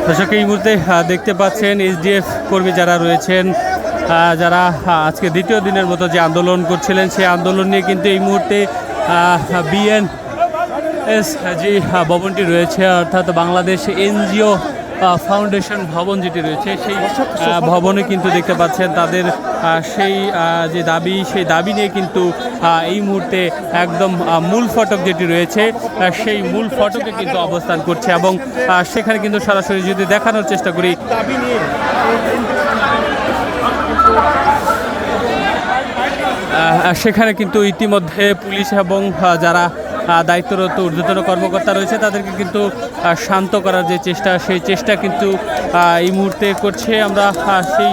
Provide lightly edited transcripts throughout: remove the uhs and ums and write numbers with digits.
দর্শক এই মুহূর্তে দেখতে পাচ্ছেন এসডিএফ কর্মী যারা রয়েছেন, যারা আজকে দ্বিতীয় দিনের মতো যে আন্দোলন করছিলেন সেই আন্দোলন নিয়ে কিন্তু এই মুহূর্তে বিএনএস যে ভবনটি রয়েছে অর্থাৎ বাংলাদেশ এনজিও ফাউন্ডেশন ভবন যেটি রয়েছে সেই ভবনে কিন্তু দেখতে পাচ্ছেন তাদের সেই যে দাবি সেই দাবি নিয়ে কিন্তু এই মুহূর্তে একদম মূল ফটক যেটি রয়েছে সেই মূল ফটকে কিন্তু অবস্থান করছে এবং সেখানে কিন্তু সরাসরি যদি দেখানোর চেষ্টা করি দাবি নিয়ে সেখানে কিন্তু ইতিমধ্যে পুলিশ এবং যারা দায়িত্বরত ঊর্ধ্বতন কর্মকর্তা রয়েছে তাদেরকে কিন্তু শান্ত করার যে চেষ্টা সেই চেষ্টা কিন্তু এই মুহূর্তে করছে। আমরা সেই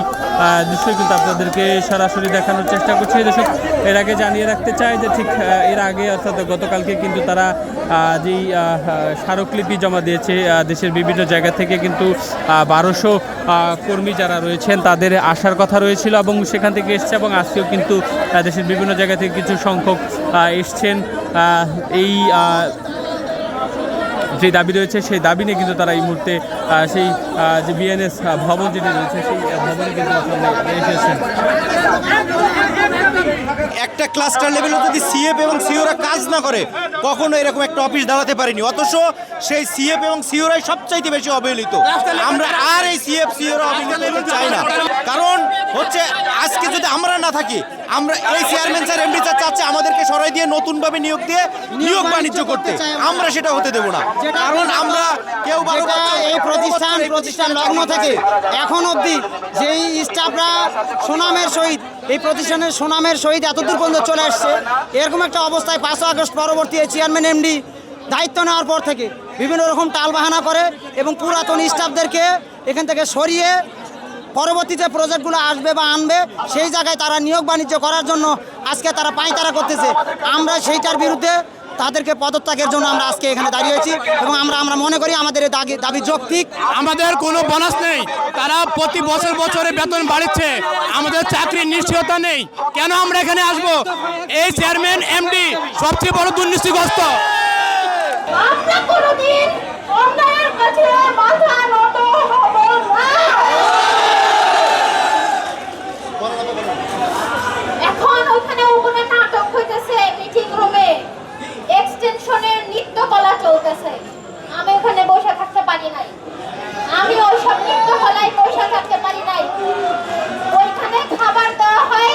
দৃশ্য কিন্তু আপনাদেরকে সরাসরি দেখানোর চেষ্টা করছি। দর্শক এর আগে জানিয়ে রাখতে চাই যে ঠিক এর আগে অর্থাৎ গতকালকে কিন্তু তারা যেই স্মারকলিপি জমা দিয়েছে দেশের বিভিন্ন জায়গা থেকে কিন্তু 1200 কর্মী যারা রয়েছেন তাদের আসার কথা রয়েছিল এবং সেখান থেকে এসছে এবং আজকেও কিন্তু দেশের বিভিন্ন জায়গা থেকে কিছু সংখ্যক এসছেন। এই যে দাবি রয়েছে সেই দাবি নিয়ে কিন্তু তারা এই মুহূর্তে সেই যে বিএনএস ভবন যেটি রয়েছে সেই ভবনে কিন্তু এসেছেন। একটা ক্লাস্টার লেভেলে যদি সিএফ এবং সিওরা কাজ না করে কখনো এরকম একটা অফিস দাঁড়াতে পারেনি, অথচ সেই সিএফ এবং সিওরাই সবচাইতে বেশি অবহেলিত। আমরা আর এই সিএফ সিওরা অবহেলিত চাই না, কারণ হচ্ছে আজকে যদি আমরা না থাকি, আমরা এই চেয়ারম্যান স্যার এমডি স্যার চাচ্ছে আমাদেরকে সরাই দিয়ে নতুনভাবে নিয়োগ দিয়ে নিয়োগ বাণিজ্য করতে, আমরা সেটা হতে দেব না। কারণ আমরা কেউ এই প্রতিষ্ঠান লগ্ন থেকে এখন অবধি যেই স্টাফরা সুনামের সহিত এই প্রতিষ্ঠানের সুনামের সহিত এতদূর পর্যন্ত চলে আসছে, এরকম একটা অবস্থায় 5 আগস্ট পরবর্তী চেয়ারম্যান এমডি দায়িত্ব নেওয়ার পর থেকে বিভিন্ন রকম টালবাহানা করে এবং পুরাতন স্টাফদেরকে এখান থেকে সরিয়ে পরবর্তীতে প্রজেক্টগুলো আসবে বা আনবে সেই জায়গায় তারা নিয়োগ বাণিজ্য করার জন্য আজকে তারা পাঁয়তারা করতেছে। আমরা সেইটার বিরুদ্ধে তাদেরকে পদত্যাগের জন্য আমরা আজকে এখানে দাঁড়িয়েছি এবং আমরা মনে করি আমাদের এই দাবি যৌক্তিক। আমাদের কোনো বোনাস নেই, তারা প্রতি বছরে বেতন বাড়াচ্ছে, আমাদের চাকরির নিশ্চয়তা নেই, কেন আমরা এখানে আসব? এই চেয়ারম্যান এমডি সবচেয়ে বড় দুর্নীতিগ্রস্ত। আমরা কোনোদিন অন্যায়ের কাছে মাথা নত হব না। এখন ওখানে ওখানে নাটক হইতেছে, মিটিং রুমে এক্সটেনশনের নৃত্যকলা চলতেছে। আমি ওখানে বসে থাকতে পারি নাই, আমি ওইসব নৃত্যকলায় বসে থাকতে পারি নাই। ওইখানে খাবার দেওয়া হয়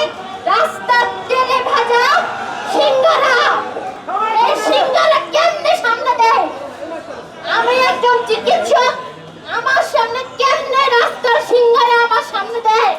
রাস্তার তেলে ভাজা সিঙ্গারা। এই সিঙ্গারা কেমনে সামনে দেয়? আমি একজন চিকিৎসক, আমার সামনে কেমনে রাস্তার সিঙ্গারা আমার সামনে দেয়?